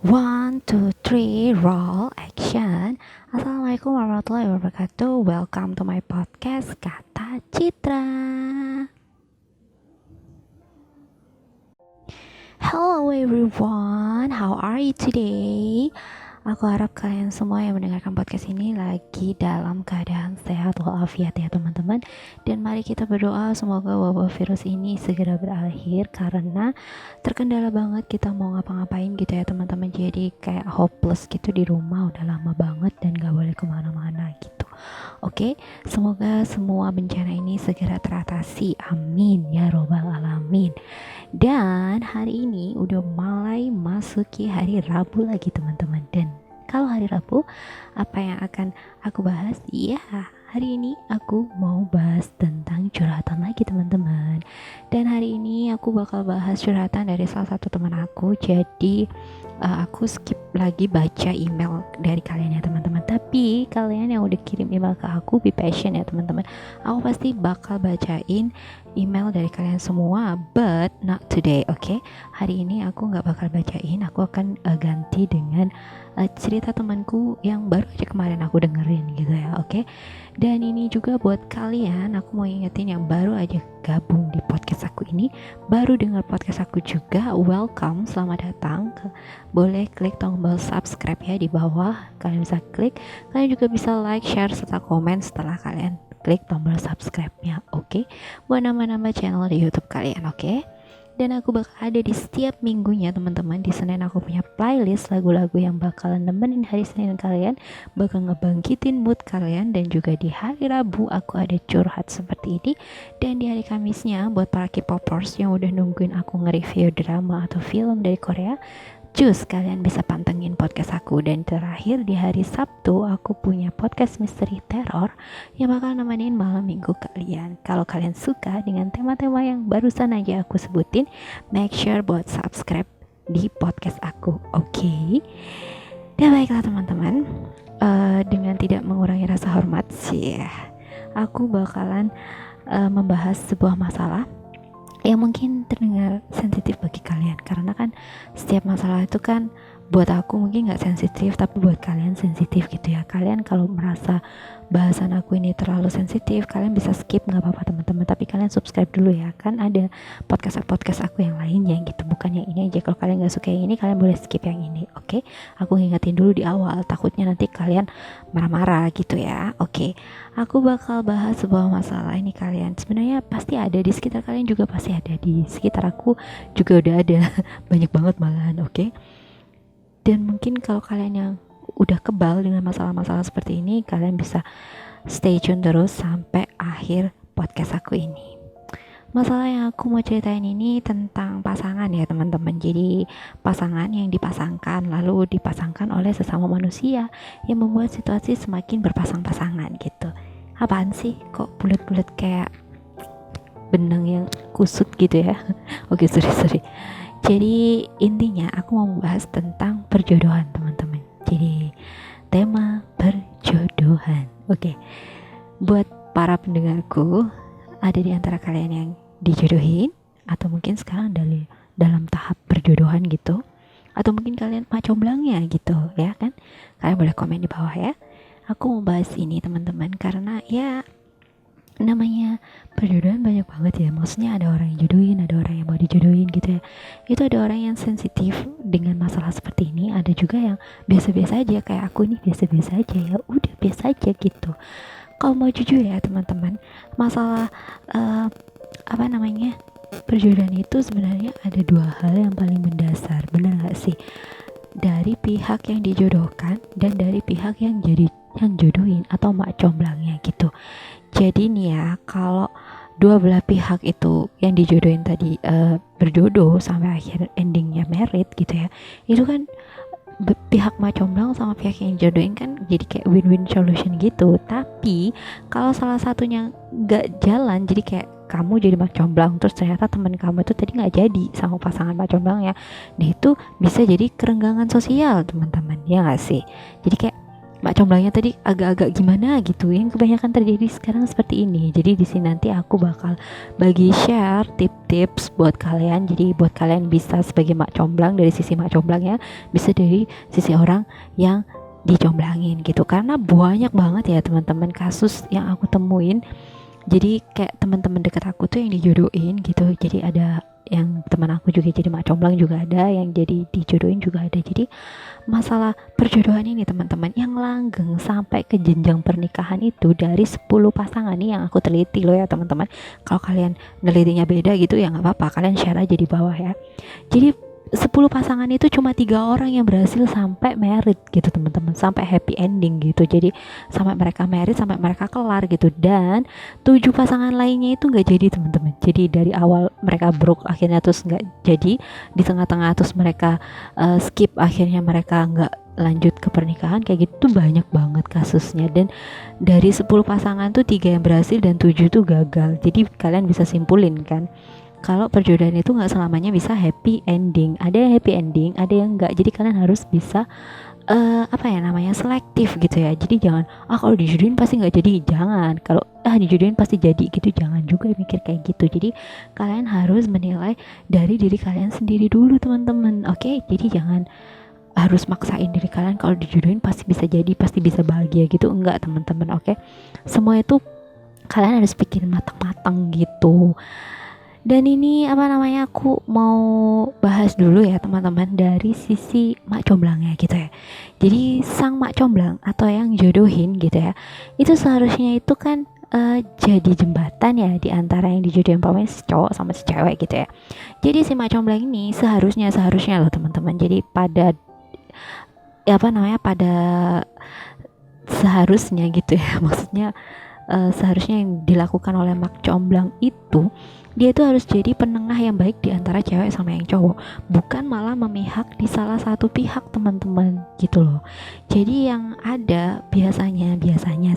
One, two, three, roll, action. Assalamualaikum warahmatullahi wabarakatuh. Welcome to my podcast Kata Citra. Hello everyone, how are you today? Aku harap kalian semua yang mendengarkan podcast ini lagi dalam keadaan sehat walafiat ya teman-teman. Dan mari kita berdoa semoga wabah virus ini segera berakhir, karena terkendala banget kita mau ngapa-ngapain gitu ya teman-teman. Jadi kayak hopeless gitu di rumah udah lama banget dan gak boleh kemana-mana gitu. Oke, semoga semua bencana ini segera teratasi, amin ya robbal alamin. Dan hari ini udah mulai masuki hari Rabu lagi teman-teman. Dan kalau hari Rabu, apa yang akan aku bahas? Ya, hari ini aku mau bahas tentang curhatan lagi teman-teman. Dan hari ini aku bakal bahas curhatan dari salah satu teman aku. Jadi aku skip lagi baca email dari kalian ya teman-teman. Tapi kalian yang udah kirim email ke aku, be patient ya teman-teman. Aku pasti bakal bacain email dari kalian semua, but not today, okay? Hari ini aku nggak bakal bacain, aku akan ganti dengan cerita temanku yang baru aja kemarin aku dengerin gitu ya, okay? Dan ini juga buat kalian, aku mau ingetin yang baru aja gabung di podcast aku ini, baru dengar podcast aku juga, welcome, selamat datang. Boleh klik tombol subscribe ya di bawah, kalian bisa klik, kalian juga bisa like, share, serta komen setelah kalian klik tombol subscribe-nya, oke? Buat nama-nama channel di YouTube kalian, oke? Dan aku bakal ada di setiap minggunya teman-teman. Di Senin aku punya playlist lagu-lagu yang bakalan nemenin hari Senin kalian, bakal ngebangkitin mood kalian. Dan juga di hari Rabu aku ada curhat seperti ini. Dan di hari Kamisnya buat para K-popers yang udah nungguin aku nge-review drama atau film dari Korea, cus, kalian bisa pantengin podcast aku. Dan terakhir di hari Sabtu aku punya podcast misteri teror yang bakal nemenin malam minggu kalian. Kalau kalian suka dengan tema-tema yang barusan aja aku sebutin, make sure buat subscribe di podcast aku, oke? Dan baiklah teman-teman, dengan tidak mengurangi rasa hormat sih, aku bakalan membahas sebuah masalah yang mungkin terdengar sensitif bagi kalian, karena kan setiap masalah itu kan buat aku mungkin gak sensitif, tapi buat kalian sensitif gitu ya. Kalian kalau merasa bahasan aku ini terlalu sensitif, kalian bisa skip, gak apa-apa teman-teman, tapi kalian subscribe dulu ya. Kan ada podcast aku yang lainnya gitu, bukan yang ini aja. Kalau kalian gak suka yang ini, kalian boleh skip yang ini, oke? Aku ngingetin dulu di awal, takutnya nanti kalian marah-marah gitu ya, oke? Aku bakal bahas sebuah masalah ini, kalian sebenarnya pasti ada di sekitar kalian, juga pasti ada di sekitar aku juga udah ada banyak banget malahan, oke? Dan mungkin kalau kalian yang udah kebal dengan masalah-masalah seperti ini, kalian bisa stay tune terus sampai akhir podcast aku ini. Masalah yang aku mau ceritain ini tentang pasangan ya teman-teman. Jadi pasangan yang dipasangkan lalu dipasangkan oleh sesama manusia, yang membuat situasi semakin berpasang-pasangan gitu. Apaan sih kok bulat-bulat kayak benang yang kusut gitu ya? Oke, sorry. Jadi intinya aku mau membahas tentang perjodohan teman-teman. Jadi tema perjodohan. Oke. Buat para pendengarku, ada di antara kalian yang dijodohin atau mungkin sekarang dalam tahap perjodohan gitu, atau mungkin kalian macomblangnya gitu ya kan? Kalian boleh komen di bawah ya. Aku mau bahas ini teman-teman karena ya namanya perjodohan banyak banget ya. Maksudnya ada orang yang jodohin, ada orang yang mau dijodohin gitu ya. Itu ada orang yang sensitif dengan masalah seperti ini, ada juga yang biasa-biasa aja kayak aku nih, biasa-biasa aja ya, udah biasa aja gitu. Kalau mau jujur ya teman-teman, masalah perjodohan itu sebenarnya ada dua hal yang paling mendasar, benar gak sih? Dari pihak yang dijodohkan dan dari pihak yang jodohin atau mak comblangnya gitu. Jadi nih ya, kalau dua belah pihak itu yang dijodohin tadi berjodoh sampai akhir endingnya married gitu ya, itu kan pihak macomblang sama pihak yang jodohin kan jadi kayak win-win solution gitu. Tapi kalau salah satunya nggak jalan, jadi kayak kamu jadi macomblang terus ternyata teman kamu itu tadi nggak jadi sama pasangan macomblangnya, nah itu bisa jadi kerenggangan sosial teman-teman, ya nggak sih? Jadi kayak mak comblangnya tadi agak-agak gimana gitu. Yang kebanyakan terjadi sekarang seperti ini. Jadi di sini nanti aku bakal bagi share tips-tips buat kalian. Jadi buat kalian bisa sebagai mak comblang dari sisi mak comblangnya, bisa dari sisi orang yang dicomblangin gitu. Karena banyak banget ya teman-teman kasus yang aku temuin. Jadi kayak teman-teman dekat aku tuh yang dijodohin gitu. Jadi ada yang teman aku juga jadi mak comblang juga ada, yang jadi dijodohin juga ada. Jadi masalah perjodohan ini teman-teman yang langgeng sampai ke jenjang pernikahan itu dari 10 pasangan nih yang aku teliti loh ya teman-teman. Kalau kalian nelitinya beda gitu ya nggak apa-apa, kalian share aja di bawah ya. Jadi 10 pasangan itu cuma 3 orang yang berhasil sampai married gitu teman-teman, sampai happy ending gitu. Jadi sampai mereka married, sampai mereka kelar gitu. Dan 7 pasangan lainnya itu nggak jadi teman-teman. Jadi dari awal mereka broke, akhirnya terus nggak jadi, di tengah-tengah terus mereka skip, akhirnya mereka nggak lanjut ke pernikahan. Kayak gitu tuh banyak banget kasusnya. Dan dari 10 pasangan tuh 3 yang berhasil dan 7 tuh gagal. Jadi kalian bisa simpulin kan, kalau perjodohan itu nggak selamanya bisa happy ending. Ada yang happy ending, ada yang enggak. Jadi kalian harus bisa apa ya namanya, selektif gitu ya. Jadi jangan kalau dijodohin pasti nggak jadi, jangan. Kalau dijodohin pasti jadi gitu, jangan juga mikir kayak gitu. Jadi kalian harus menilai dari diri kalian sendiri dulu teman-teman. Oke, jadi jangan harus maksain diri kalian kalau dijodohin pasti bisa jadi, pasti bisa bahagia gitu. Enggak teman-teman, oke. Semua itu kalian harus pikirin matang-matang gitu. Dan ini apa namanya, aku mau bahas dulu ya teman-teman dari sisi mak comblangnya gitu ya. Jadi sang mak comblang atau yang jodohin gitu ya, itu seharusnya itu kan jadi jembatan ya di antara yang dijodohin paman si cowok sama si cewek gitu ya. Jadi si mak comblang ini seharusnya loh teman-teman. Jadi pada apa namanya, pada seharusnya gitu ya, maksudnya seharusnya yang dilakukan oleh mak comblang itu, dia itu harus jadi penengah yang baik di antara cewek sama yang cowok, bukan malah memihak di salah satu pihak teman-teman gitu loh. Jadi yang ada biasanya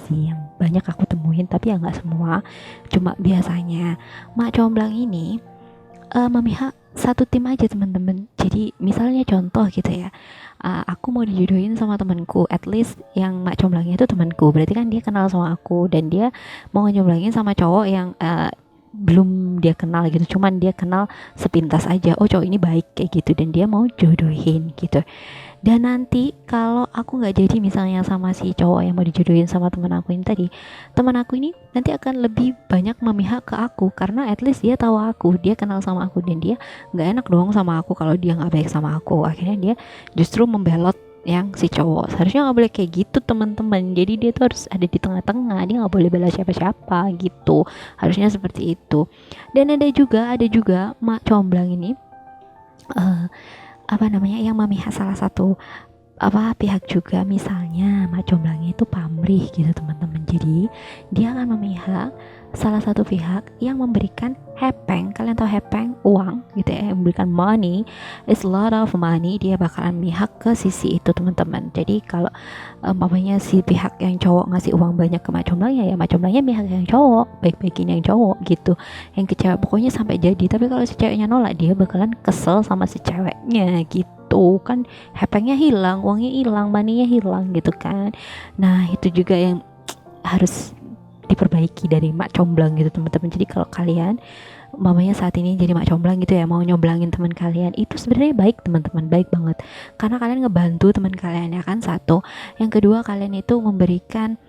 sih yang banyak aku temuin, tapi ya nggak semua, cuma biasanya mak comblang ini memihak satu tim aja teman-teman. Jadi misalnya contoh gitu ya, aku mau dijodohin sama temanku, at least yang mak comblangnya itu temanku, berarti kan dia kenal sama aku dan dia mau ngejomblangin sama cowok yang belum dia kenal gitu, cuman dia kenal sepintas aja, oh cowok ini baik kayak gitu, dan dia mau jodohin gitu. Dan nanti kalau aku nggak jadi misalnya sama si cowok yang mau dijodohin sama teman aku ini tadi, teman aku ini nanti akan lebih banyak memihak ke aku karena at least dia tahu aku, dia kenal sama aku, dan dia nggak enak dong sama aku kalau dia nggak baik sama aku. Akhirnya dia justru membelot yang si cowok. Seharusnya nggak boleh kayak gitu teman-teman. Jadi dia tuh harus ada di tengah-tengah, dia nggak boleh bela siapa-siapa gitu, harusnya seperti itu. Dan ada juga mak comblang ini apa namanya, yang memihak salah satu pihak juga. Misalnya mak comblangnya itu pamrih gitu teman-teman. Jadi dia akan memihak salah satu pihak yang memberikan hepeng. Kalian tahu hepeng, uang gitu ya, yang memberikan money, it's a lot of money. Dia bakalan memihak ke sisi itu teman-teman. Jadi kalau umpamanya si pihak yang cowok ngasih uang banyak ke mak comblangnya, ya mak comblangnya pihak yang cowok, baik-baikin yang cowok gitu, yang ke cewek pokoknya sampai jadi. Tapi kalau si ceweknya nolak, dia bakalan kesel sama si ceweknya gitu kan, hepengnya hilang, uangnya hilang, maninya hilang gitu kan. Nah itu juga yang harus diperbaiki dari mak comblang gitu teman-teman. Jadi kalau kalian mamanya saat ini jadi mak comblang gitu ya, mau nyomblangin teman kalian, itu sebenarnya baik teman-teman, baik banget, karena kalian ngebantu teman kalian ya kan, satu. Yang kedua, kalian itu memberikan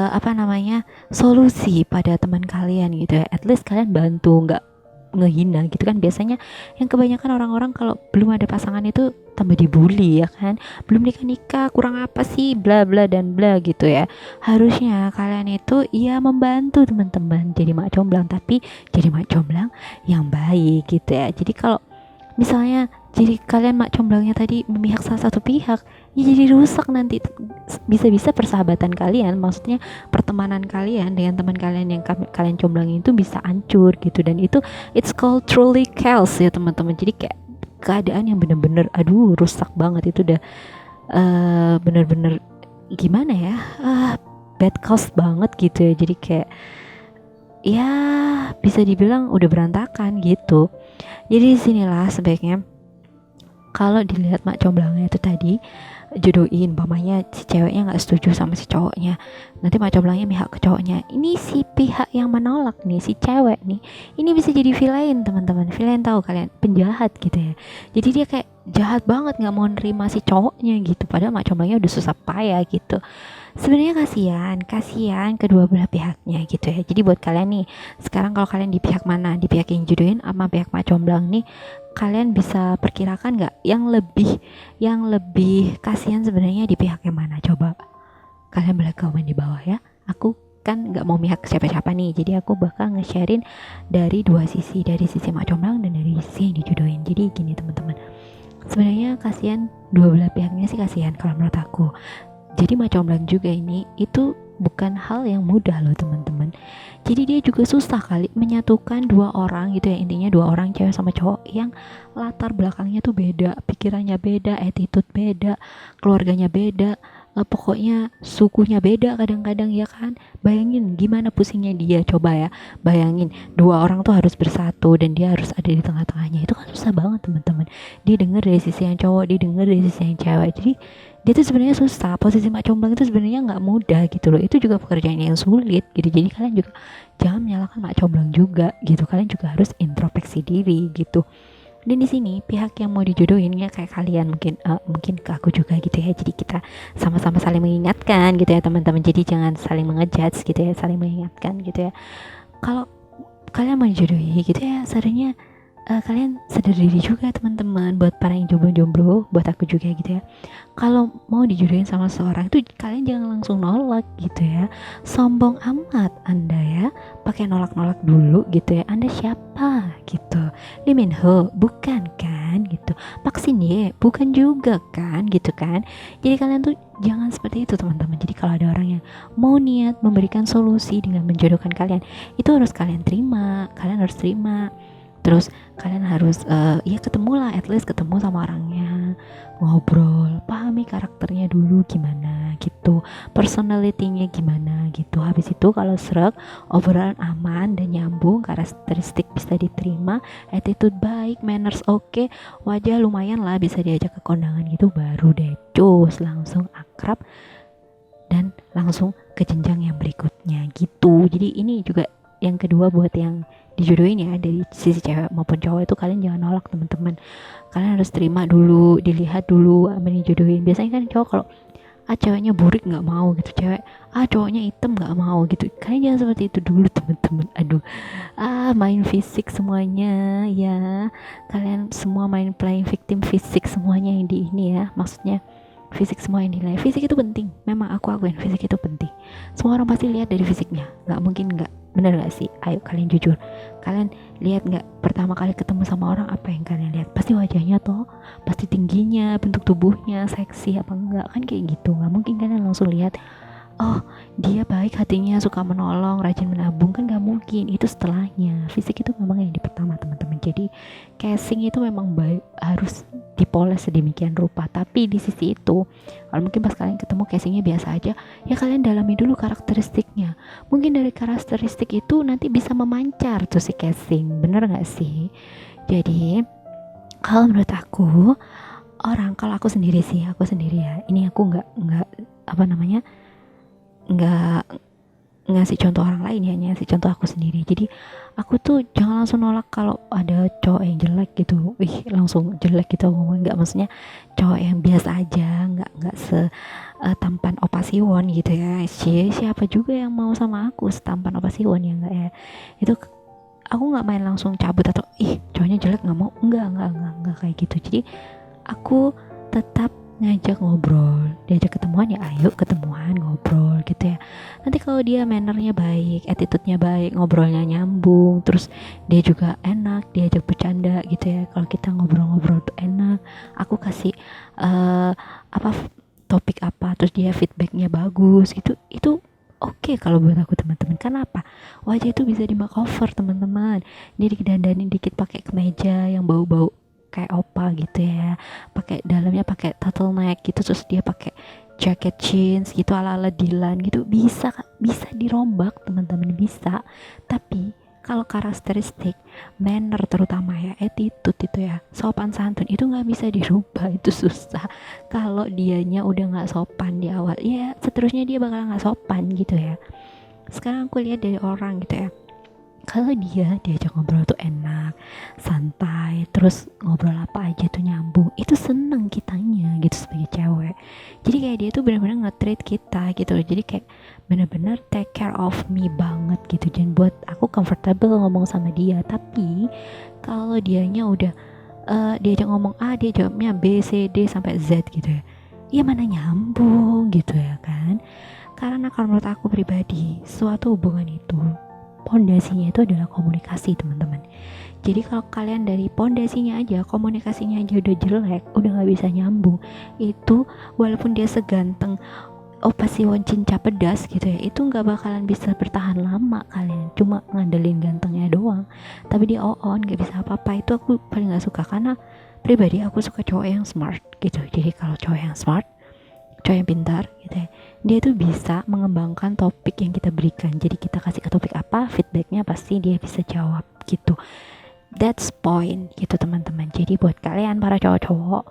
apa namanya, solusi pada teman kalian gitu ya. At least kalian bantu, nggak ngehina gitu kan. Biasanya yang kebanyakan orang-orang kalau belum ada pasangan itu tambah dibully ya kan, belum nikah kurang apa sih, bla bla dan bla gitu ya. Harusnya kalian itu ya membantu teman-teman jadi mak comblang, tapi jadi mak comblang yang baik gitu ya. Jadi kalau misalnya jadi kalian mak comblangnya tadi memihak salah satu pihak, ya jadi rusak nanti, bisa-bisa persahabatan kalian, maksudnya pertemanan kalian dengan teman kalian yang kalian comblangin itu bisa hancur gitu. Dan itu it's called truly chaos ya teman-teman. Jadi kayak keadaan yang bener-bener aduh rusak banget, itu udah bener-bener gimana ya, bad cause banget gitu ya. Jadi kayak ya bisa dibilang udah berantakan gitu. Jadi disinilah sebaiknya kalau dilihat mak comblangnya itu tadi jodohin, umpamanya si ceweknya nggak setuju sama si cowoknya, nanti mak comblangnya pihak ke cowoknya, ini si pihak yang menolak nih, si cewek nih, ini bisa jadi villain teman-teman. Villain tahu kalian, penjahat gitu ya. Jadi dia kayak jahat banget, nggak mau nerima si cowoknya gitu, padahal mak comblangnya udah susah payah gitu. Sebenarnya kasihan kedua belah pihaknya gitu ya. Jadi buat kalian nih, sekarang kalau kalian di pihak mana, di pihak yang jodohin sama pihak mak comblang nih, kalian bisa perkirakan nggak yang lebih kasihan sebenarnya di pihak yang mana? Coba kalian boleh komen di bawah ya. Aku kan nggak mau pihak siapa-siapa nih, jadi aku bakal nge-sharein dari dua sisi, dari sisi mak comblang dan dari sisi yang dijodohin. Jadi gini teman-teman, sebenarnya kasihan dua belah pihaknya sih, kasihan kalau menurut aku. Jadi mak comblang juga ini itu bukan hal yang mudah loh teman-teman. Jadi dia juga susah kali menyatukan dua orang gitu ya, intinya dua orang cewek sama cowok yang latar belakangnya tuh beda, pikirannya beda, attitude beda, keluarganya beda, pokoknya sukunya beda kadang-kadang ya kan. Bayangin gimana pusingnya dia, coba ya bayangin dua orang tuh harus bersatu dan dia harus ada di tengah-tengahnya, itu kan susah banget teman-teman. Dia denger dari sisi yang cowok, dia denger dari sisi yang cewek, jadi dia tuh sebenarnya susah. Posisi mak comblang itu sebenarnya nggak mudah gitu loh, itu juga pekerjaan yang sulit gitu. Jadi kalian juga jangan menyalahkan mak comblang juga gitu, kalian juga harus introspeksi diri gitu. Dan di sini pihak yang mau dijodohin ya kayak kalian, mungkin ke aku juga gitu ya, jadi kita sama-sama saling mengingatkan gitu ya teman-teman. Jadi jangan saling mengejudge gitu ya, saling mengingatkan gitu ya. Kalau kalian mau dijodohi gitu ya, seharusnya kalian sadar diri juga teman-teman. Buat para yang jomblo-jomblo, buat aku juga gitu ya, kalau mau dijodohin sama seorang itu kalian jangan langsung nolak gitu ya. Sombong amat anda ya, pakai nolak-nolak dulu gitu ya. Anda siapa gitu? Lee Min Ho bukan kan gitu, Pak Sin Ye bukan juga kan gitu kan. Jadi kalian tuh jangan seperti itu teman-teman. Jadi kalau ada orang yang mau niat memberikan solusi dengan menjodohkan kalian, itu harus kalian terima, kalian harus terima. Terus kalian harus ya ketemu lah, at least ketemu sama orangnya, ngobrol, pahami karakternya dulu gimana gitu, personality-nya gimana gitu. Habis itu kalau sreg, obrolan aman dan nyambung, karakteristik bisa diterima, attitude baik, manners oke, wajah lumayan lah bisa diajak ke kondangan gitu, baru deh cus langsung akrab dan langsung ke jenjang yang berikutnya gitu. Jadi ini juga yang kedua buat yang dijodohin ya, dari sisi cewek maupun cowok itu kalian jangan nolak teman-teman. Kalian harus terima dulu, dilihat dulu sama yang dijodohin. Biasanya kan cowok kalau ceweknya burik nggak mau gitu, cewek cowoknya hitam nggak mau gitu. Kalian jangan seperti itu dulu teman-teman. Aduh, main fisik semuanya ya, kalian semua main playing victim fisik semuanya yang di ini ya, maksudnya fisik semua yang dinilai. Fisik itu penting, memang aku akuin fisik itu penting. Semua orang pasti lihat dari fisiknya, nggak mungkin nggak. Bener gak sih? Ayo kalian jujur, kalian lihat nggak pertama kali ketemu sama orang, apa yang kalian lihat? Pasti wajahnya toh, pasti tingginya, bentuk tubuhnya, seksi apa enggak, kan kayak gitu. Nggak mungkin kalian langsung lihat, oh dia baik hatinya, suka menolong, rajin menabung, kan gak mungkin. Itu setelahnya. Fisik itu memang yang di pertama teman-teman. Jadi casing itu memang baik, harus dipoles sedemikian rupa. Tapi di sisi itu, kalau mungkin pas kalian ketemu casingnya biasa aja, ya kalian dalami dulu karakteristiknya. Mungkin dari karakteristik itu nanti bisa memancar tuh si casing, bener gak sih? Jadi kalau menurut aku, kalau aku sendiri ya, ini aku nggak apa namanya, nggak ngasih contoh orang lain ya, ngasih contoh aku sendiri. Jadi aku tuh jangan langsung nolak kalau ada cowok yang jelek gitu, langsung jelek gitu ngomong, nggak, maksudnya cowok yang biasa aja, nggak tampan Opa Siwon gitu ya. Siapa juga yang mau sama aku setampan Opa Siwon ya, nggak ya. Itu aku nggak main langsung cabut atau cowoknya jelek nggak mau, nggak kayak gitu. Jadi aku tetap ngajak ngobrol, diajak ketemuan ya ayo ketemuan ngobrol gitu ya. Nanti kalau dia mannernya baik, attitude-nya baik, ngobrolnya nyambung, terus dia juga enak diajak bercanda gitu ya, kalau kita ngobrol-ngobrol tuh enak, aku kasih apa topik apa, terus dia feedbacknya bagus gitu, itu oke kalau buat aku teman-teman. Kenapa? Wajah itu bisa di makeover teman-teman. Dia didandanin dikit pakai kemeja yang bau-bau kayak opa gitu ya, pakai dalamnya pakai turtleneck gitu, terus dia pakai jaket jeans gitu ala-ala Dilan gitu, bisa dirombak teman-teman, bisa. Tapi Kalau karakteristik manner terutama ya, attitude itu ya, sopan santun itu nggak bisa dirubah, itu susah. Kalau dianya udah nggak sopan di awal, ya seterusnya dia bakal nggak sopan gitu ya. Sekarang aku lihat dari orang gitu ya, kalau dia diajak ngobrol tuh enak, santai, terus ngobrol apa aja tuh nyambung, itu seneng kitanya gitu sebagai cewek. Jadi kayak dia tuh benar-benar nge-treat kita gitu loh. Jadi kayak benar-benar take care of me banget gitu, dan buat aku comfortable ngomong sama dia. Tapi kalau dianya udah diajak ngomong A, dia jawabnya B, C, D sampai Z gitu ya, ya mana nyambung gitu ya kan. Karena kalau menurut aku pribadi, suatu hubungan itu pondasinya itu adalah komunikasi, teman-teman. Jadi kalau kalian dari pondasinya aja, komunikasinya aja udah jelek, udah nggak bisa nyambung, itu walaupun dia seganteng Opa Siwon Cinca pedas gitu ya, itu nggak bakalan bisa bertahan lama. Kalian cuma ngandelin gantengnya doang, tapi dia on nggak bisa apa-apa. Itu aku paling nggak suka, karena pribadi aku suka cowok yang smart gitu. Jadi kalau cowok yang smart, cowok yang pintar gitu ya, dia tuh bisa mengembangkan topik yang kita berikan. Jadi kita kasih ke topik apa, feedbacknya pasti dia bisa jawab gitu. That's point gitu teman-teman. Jadi buat kalian para cowok-cowok,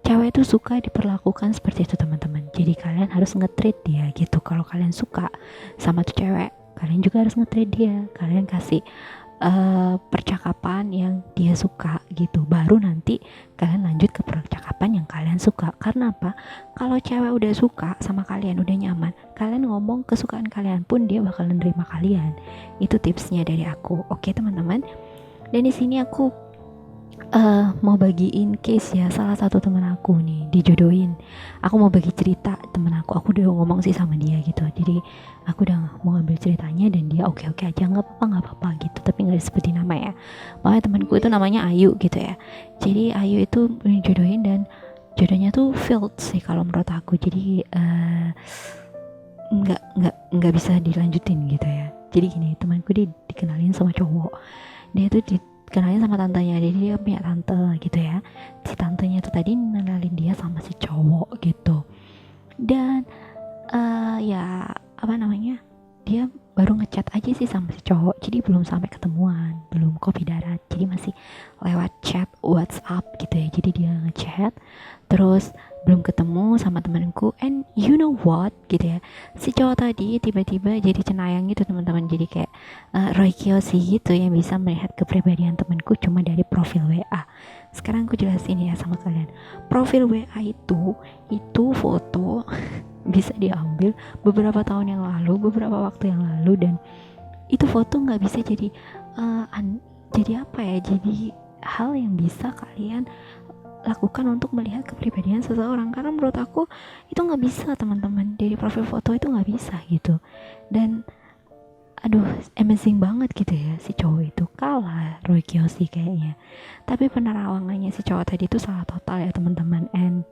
cewek itu suka diperlakukan seperti itu teman-teman. Jadi kalian harus nge-treat dia gitu. Kalau kalian suka sama tuh cewek, kalian juga harus nge-treat dia. Kalian kasih percakapan yang dia suka gitu, baru nanti kalian lanjut ke percakapan yang kalian suka. Karena apa? Kalau cewek udah suka sama kalian, udah nyaman, kalian ngomong kesukaan kalian pun dia bakal nerima kalian. Itu tipsnya dari aku. Oke teman-teman, dan di sini aku mau bagiin case ya, salah satu teman aku nih dijodohin. Aku mau bagi cerita temen aku udah ngomong sih sama dia gitu. Jadi aku udah mau ambil ceritanya dan dia oke aja, nggak apa-apa gitu, tapi nggak disebutin nama ya. Makanya temanku itu namanya Ayu gitu ya. Jadi Ayu itu dijodohin dan jodohnya tuh failed sih kalau menurut aku. Jadi nggak bisa dilanjutin gitu ya. Jadi gini, temanku dikenalin sama cowok, dia tuh dikenalin sama tantenya, jadi dia punya tante gitu ya. Si tantenya tuh tadi kenalin dia sama si cowok gitu. Dan ya apa namanya, dia baru ngechat aja sih sama si cowok, jadi belum sampai ketemuan, belum kopi darat, jadi masih lewat chat WhatsApp gitu ya. Jadi dia ngechat terus belum ketemu sama temanku, and you know what gitu ya, si cowok tadi tiba-tiba jadi cenayang gitu teman-teman. Jadi kayak Roy Kiyoshi gitu yang bisa melihat kepribadian temanku cuma dari profil WA. Sekarang aku jelasin ya sama kalian, profil WA itu foto bisa diambil beberapa tahun yang lalu, beberapa waktu yang lalu, dan itu foto nggak bisa jadi jadi apa ya, jadi hal yang bisa kalian lakukan untuk melihat kepribadian seseorang. Karena menurut aku itu nggak bisa teman-teman, dari profil foto itu nggak bisa gitu. Dan aduh, amazing banget gitu ya, si cowok itu kalah Roy Kiyoshi kayaknya. Tapi penerawangannya si cowok tadi itu salah total ya teman-teman. And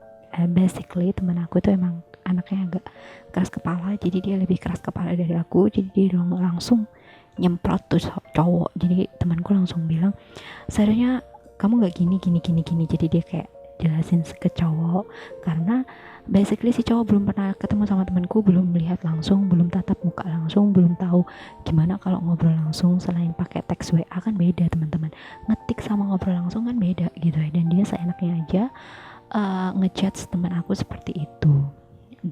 basically teman aku itu emang anaknya agak keras kepala, jadi dia lebih keras kepala dari aku. Jadi dia langsung nyemprot tuh cowok. Jadi temanku langsung bilang, seharusnya kamu nggak gini. Jadi dia kayak jelasin ke cowok, karena basically si cowok belum pernah ketemu sama temanku, belum melihat langsung, belum tatap muka langsung, belum tahu gimana kalau ngobrol langsung. Selain pakai teks WA kan beda teman-teman, ngetik sama ngobrol langsung kan beda gitu ya. Dan dia seenaknya aja ngechat teman aku seperti itu.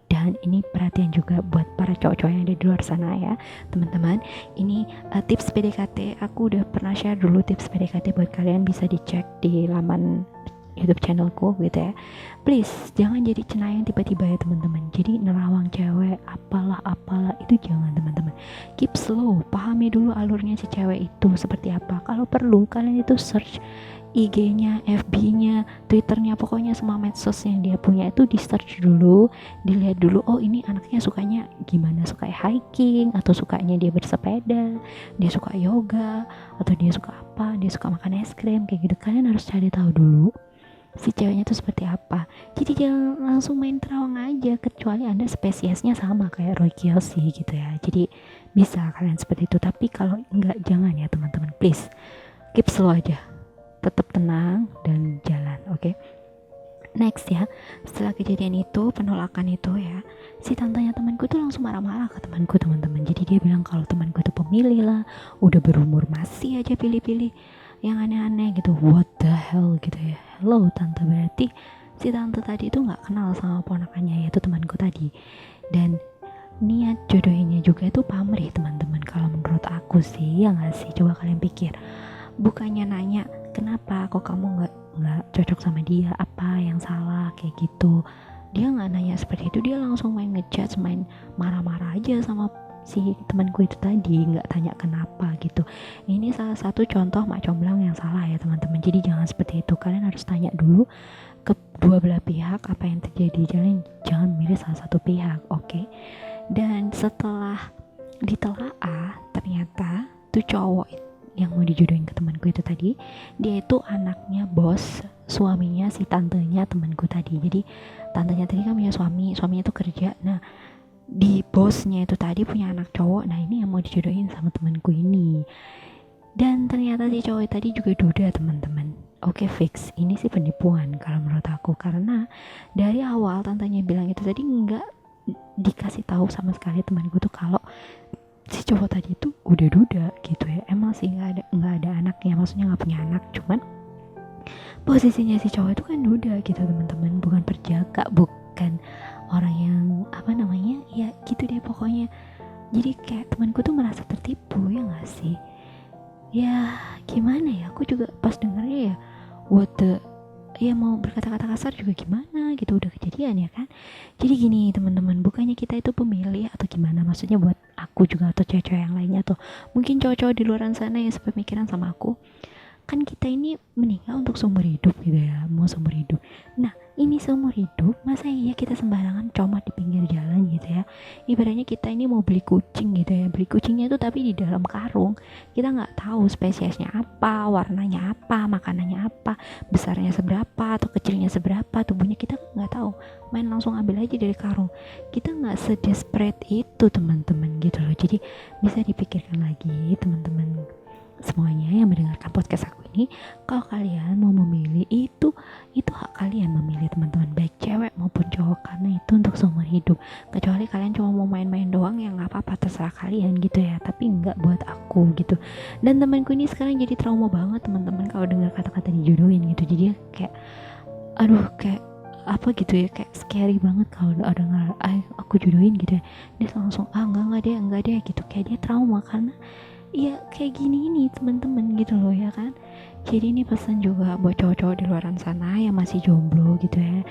Dan ini perhatian juga buat para cowok-cowok yang ada di luar sana ya teman-teman. Ini tips PDKT, aku udah pernah share dulu tips PDKT buat kalian, bisa dicek di laman YouTube channelku gitu ya. Please jangan jadi cenayang tiba-tiba ya teman-teman. Jadi nerawang cewek apalah itu jangan teman-teman. Keep slow, pahami dulu alurnya si cewek itu seperti apa. Kalau perlu kalian itu search IG-nya, FB-nya, Twitter-nya, pokoknya semua medsos yang dia punya itu di search dulu, dilihat dulu, oh ini anaknya sukanya gimana, suka hiking, atau sukanya dia bersepeda, dia suka yoga, atau dia suka apa, dia suka makan es krim, kayak gitu. Kalian harus cari tahu dulu si ceweknya itu seperti apa. Jadi jangan langsung main terawang aja, kecuali anda spesiesnya sama kayak Roy Kiyoshi gitu ya. Jadi bisa kalian seperti itu, tapi kalau enggak jangan ya teman-teman, please keep slow aja, tetap tenang dan jalan, oke? Next ya, setelah kejadian itu, penolakan itu ya, si tantenya temanku tuh langsung marah-marah ke temanku, teman-teman. Jadi dia bilang kalau temanku tuh pemilih lah, udah berumur masih aja pilih-pilih yang aneh-aneh gitu. What the hell gitu ya. Hello tante, berarti si tante tadi itu nggak kenal sama ponakannya, yaitu temanku tadi. Dan niat jodohinnya juga itu pamrih, teman-teman. Kalau menurut aku sih, ya nggak sih? Coba kalian pikir, bukannya nanya kenapa kok kamu nggak cocok sama dia, apa yang salah kayak gitu. Dia nggak nanya seperti itu, dia langsung main ngejudge, main marah-marah aja sama si temanku itu tadi, nggak tanya kenapa gitu. Ini salah satu contoh mak comblang yang salah ya teman-teman. Jadi jangan seperti itu, kalian harus tanya dulu ke dua belah pihak apa yang terjadi, jangan milih salah satu pihak, oke? Dan setelah ditelaah, ternyata tuh cowok yang mau dijodohin ke temanku itu tadi, dia itu anaknya bos suaminya si tantenya temanku tadi. Jadi tantenya tadi kan punya suaminya tuh kerja. Nah, di bosnya itu tadi punya anak cowok. Nah, ini yang mau dijodohin sama temanku ini. Dan ternyata si cowok tadi juga duda, teman-teman. Oke, fix. Ini sih penipuan kalau menurut aku, karena dari awal tantenya bilang itu tadi nggak dikasih tahu sama sekali temanku tuh kalau si cowok tadi itu udah duda gitu ya. Emang sih nggak ada anaknya, maksudnya nggak punya anak, cuman posisinya si cowok itu kan duda gitu, teman-teman. Bukan perjaka, bukan orang yang apa namanya ya gitu deh pokoknya. Jadi kayak temanku tuh merasa tertipu, ya nggak sih? Ya gimana ya, aku juga pas dengarnya ya what the, ya mau berkata-kata kasar juga gimana gitu, udah kejadian ya kan. Jadi gini teman-teman, bukannya kita itu pemilih atau gimana, maksudnya buat aku juga atau cewek-cewek yang lainnya, atau mungkin cowok-cowok di luar sana yang sepemikiran sama aku, kan kita ini meninggal untuk seumur hidup gitu ya, mau seumur hidup. Nah ini seumur hidup, masa iya kita sembarangan comot di pinggir jalan gitu ya. Ibaratnya kita ini mau beli kucing gitu ya, beli kucingnya itu tapi di dalam karung, kita nggak tahu spesiesnya apa, warnanya apa, makanannya apa, besarnya seberapa atau kecilnya seberapa, tubuhnya kita nggak tahu, main langsung ambil aja dari karung. Kita nggak sedesperate itu teman-teman gitu loh. Jadi bisa dipikirkan lagi teman-teman semuanya yang mendengarkan podcast aku ini. Kalau kalian mau memilih, itu hak kalian memilih, teman-teman, baik cewek maupun cowok, karena itu untuk seumur hidup. Kecuali kalian cuma mau main-main doang, ya nggak apa-apa, terserah kalian gitu ya, tapi nggak buat aku gitu. Dan temanku ini sekarang jadi trauma banget, teman-teman, kalau dengar kata-kata dijodohin gitu. Jadi dia kayak aduh, kayak apa gitu ya, kayak scary banget kalau ada aku jodohin gitu ya. Dia langsung enggak deh gitu, kayak dia trauma karena ya kayak gini ini teman-teman gitu loh ya kan. Jadi ini pesan juga buat cowok-cowok di luar sana yang masih jomblo gitu ya,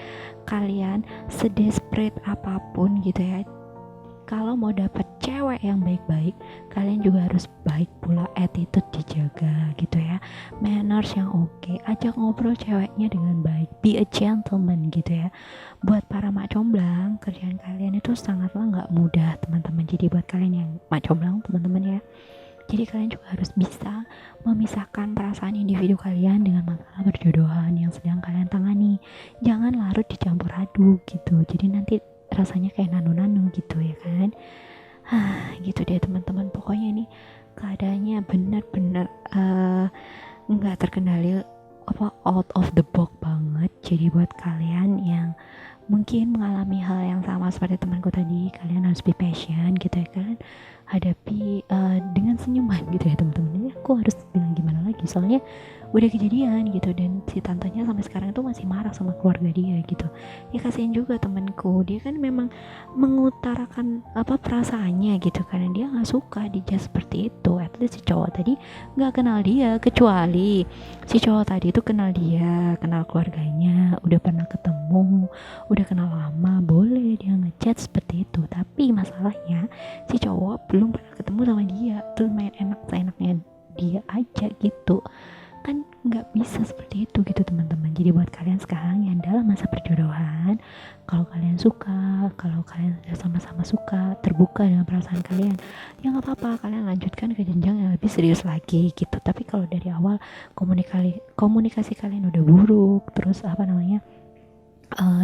kalian sedesperate apapun gitu ya, kalau mau dapet cewek yang baik-baik, kalian juga harus baik pula, attitude dijaga gitu ya, manners yang oke, ajak ngobrol ceweknya dengan baik, be a gentleman gitu ya. Buat para mak comblang, kerjaan kalian itu sangatlah nggak mudah teman-teman. Jadi buat kalian yang mak comblang teman-teman ya, jadi kalian juga harus bisa memisahkan perasaan individu kalian dengan masalah perjodohan yang sedang kalian tangani. Jangan larut dicampur aduk gitu, jadi nanti rasanya kayak nano-nano gitu ya kan. Gitu deh teman-teman, pokoknya ini keadaannya benar-benar nggak terkendali, out of the box banget. Jadi buat kalian yang mungkin mengalami hal yang sama seperti temanku tadi, kalian harus be patient gitu ya, kalian hadapi dengan senyuman gitu ya teman-teman. Ini aku harus bilang gimana lagi, soalnya udah kejadian gitu, dan si tantenya sampai sekarang itu masih marah sama keluarga dia gitu ya. Kasihan juga temanku, dia kan memang mengutarakan perasaannya gitu, karena dia nggak suka dijudge seperti itu. At least si cowok tadi nggak kenal dia, kecuali si cowok tadi itu kenal dia, kenal keluarganya, udah pernah ketemu, udah kenal lama, boleh dia ngechat seperti itu. Tapi masalahnya si cowok belum pernah ketemu sama dia, terus main enak seenaknya dia aja gitu kan, nggak bisa seperti itu gitu teman-teman. Jadi buat kalian sekarang yang dalam masa perjodohan, kalau kalian suka, kalau kalian sudah sama-sama suka, terbuka dengan perasaan kalian, ya nggak apa-apa, kalian lanjutkan ke jenjang yang lebih serius lagi gitu. Tapi kalau dari awal komunikasi kalian udah buruk, terus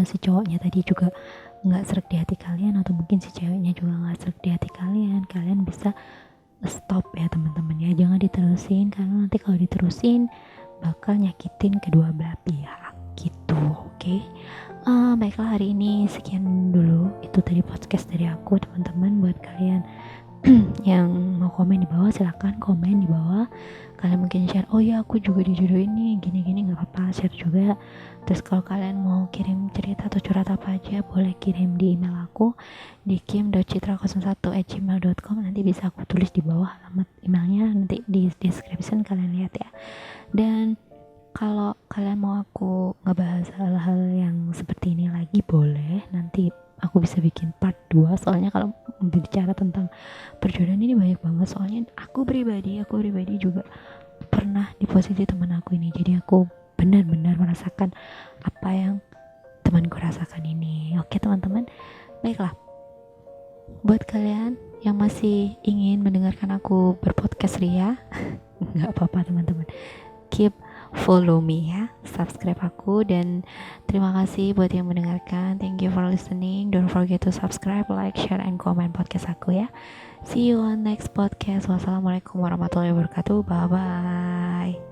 si cowoknya tadi juga nggak serak di hati kalian, atau mungkin si ceweknya juga nggak serak di hati kalian, kalian bisa stop ya teman-teman ya, jangan diterusin, karena nanti kalau diterusin bakal nyakitin kedua belah pihak gitu. Oke, Oke. Baiklah, hari ini sekian dulu itu tadi podcast dari aku teman-teman. Buat kalian yang mau komen di bawah silahkan komen di bawah. Kalian mungkin share, oh ya aku juga dijodohin nih gini-gini, nggak apa-apa, share juga. Terus kalau kalian mau kirim cerita atau curhat apa aja boleh kirim di email aku di kim.citra01@gmail.com. nanti bisa aku tulis di bawah alamat emailnya, nanti di description kalian lihat ya. Dan kalau kalian mau aku ngebahas hal-hal yang seperti ini lagi boleh, nanti aku bisa bikin part 2. Soalnya kalau bicara tentang perjodohan ini banyak banget. Soalnya aku pribadi juga pernah di posisi teman aku ini. Jadi aku benar-benar merasakan apa yang temanku rasakan ini. Oke teman-teman, baiklah. Buat kalian yang masih ingin mendengarkan aku berpodcast ria, nggak apa-apa teman-teman. Keep follow me ya, subscribe aku, dan terima kasih buat yang mendengarkan. Thank you for listening. Don't forget to subscribe, like, share, and comment podcast aku ya. See you on next podcast. Wassalamualaikum warahmatullahi wabarakatuh. Bye bye.